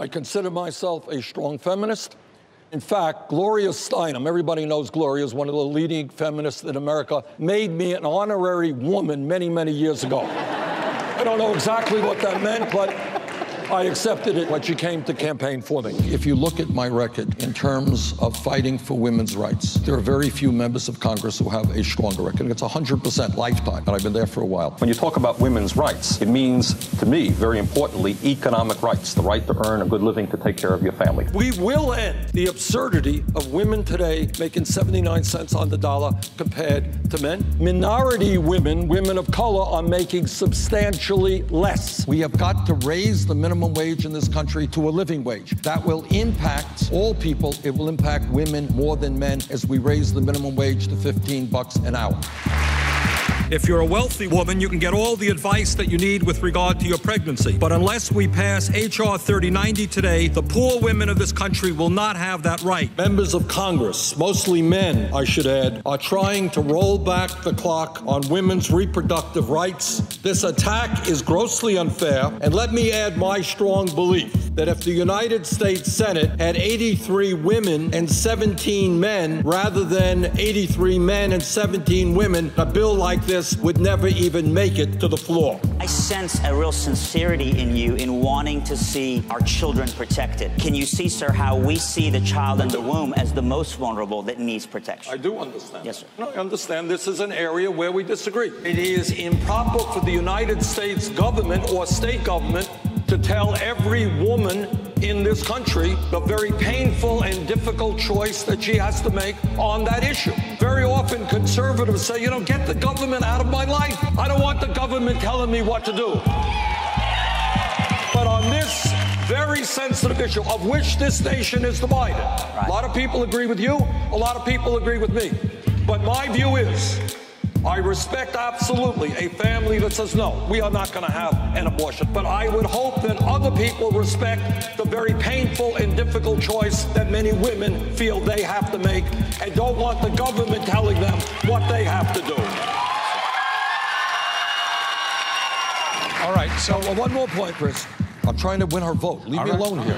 I consider myself a strong feminist. In fact, Gloria Steinem, everybody knows Gloria is one of the leading feminists in America, made me an honorary woman many, many years ago. I don't know exactly what that meant, but I accepted it when she came to campaign for me. If you look at my record in terms of fighting for women's rights, there are very few members of Congress who have a stronger record. It's 100% lifetime, and I've been there for a while. When you talk about women's rights, it means, to me, very importantly, economic rights, the right to earn a good living to take care of your family. We will end the absurdity of women today making 79 cents on the dollar compared to men. Minority women, women of color, are making substantially less. We have got to raise the minimum wage in this country to a living wage. That will impact all people. It will impact women more than men as we raise the minimum wage to $15 an hour. If you're a wealthy woman, you can get all the advice that you need with regard to your pregnancy. But unless we pass H.R. 3090 today, the poor women of this country will not have that right. Members of Congress, mostly men, I should add, are trying to roll back the clock on women's reproductive rights. This attack is grossly unfair, and let me add my strong belief that if the United States Senate had 83 women and 17 men rather than 83 men and 17 women, a bill like this would never even make it to the floor. I sense a real sincerity in you in wanting to see our children protected. Can you see, sir, how we see the child in the womb as the most vulnerable that needs protection? I do understand. Yes, sir. No, I understand this is an area where we disagree. It is improper for the United States government or state government to tell every woman in this country the very painful and difficult choice that she has to make on that issue. Very often conservatives say, you know, get the government out of my life. I don't want the government telling me what to do. But on this very sensitive issue, of which this nation is divided, right. A lot of people agree with you, a lot of people agree with me. But my view is, I respect absolutely a family that says, no, we are not going to have an abortion. But I would hope that other people respect the very painful and difficult choice that many women feel they have to make and don't want the government telling them what they have to do. All right, so one more point, Chris. I'm trying to win her vote. Leave me alone here.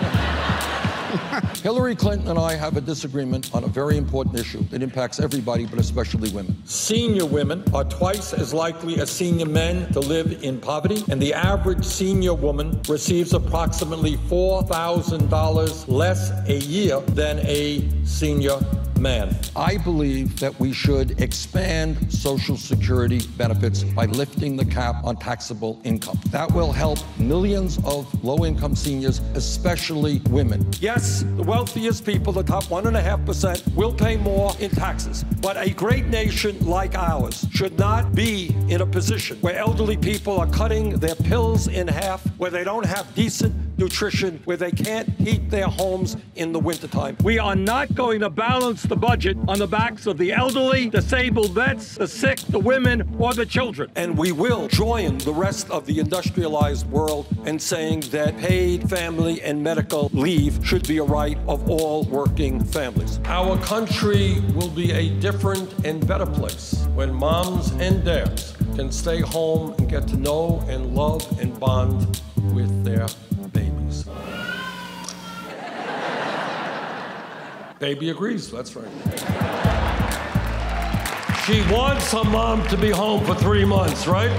Hillary Clinton and I have a disagreement on a very important issue that impacts everybody, but especially women. Senior women are twice as likely as senior men to live in poverty, and the average senior woman receives approximately $4,000 less a year than a senior man. I believe that we should expand Social Security benefits by lifting the cap on taxable income. That will help millions of low-income seniors, especially women. Yes, the wealthiest people, the top 1.5%, will pay more in taxes. But a great nation like ours should not be in a position where elderly people are cutting their pills in half, where they don't have decent nutrition, where they can't heat their homes in the wintertime. We are not going to balance the budget on the backs of the elderly, disabled vets, the sick, the women, or the children. And we will join the rest of the industrialized world in saying that paid family and medical leave should be a right of all working families. Our country will be a different and better place when moms and dads can stay home and get to know and love and bond with their babies. Baby agrees, that's right. She wants her mom to be home for 3 months, right?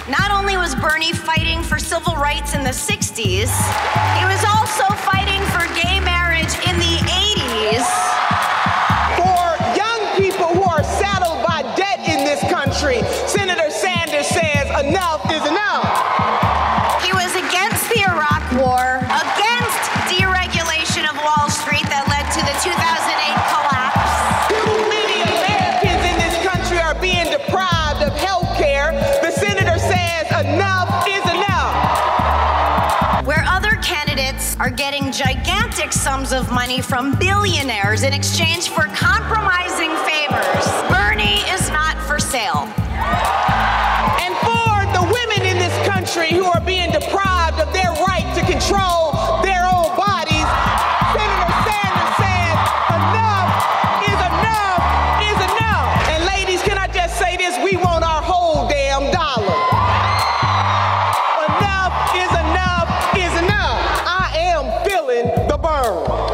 Not only was Bernie fighting for civil rights in the 60s, he was also fighting for gay marriage in the 80s. For young people who are saddled by debt in this country, Senator Sanders says enough is enough. He was against the Iraq War, against deregulation of Wall Street that led to the 2008 collapse. Too many Americans in this country are being deprived of health care. The senator says enough is enough. Where other candidates are getting gigantic sums of money from billionaires in exchange for compromising favors, Bernie is not for sale. And for the women in this country who are being deprived of their right to control their own bodies, Senator Sanders says enough is enough is enough. And ladies, can I just say this? We want our whole damn dollar. Enough is sperm.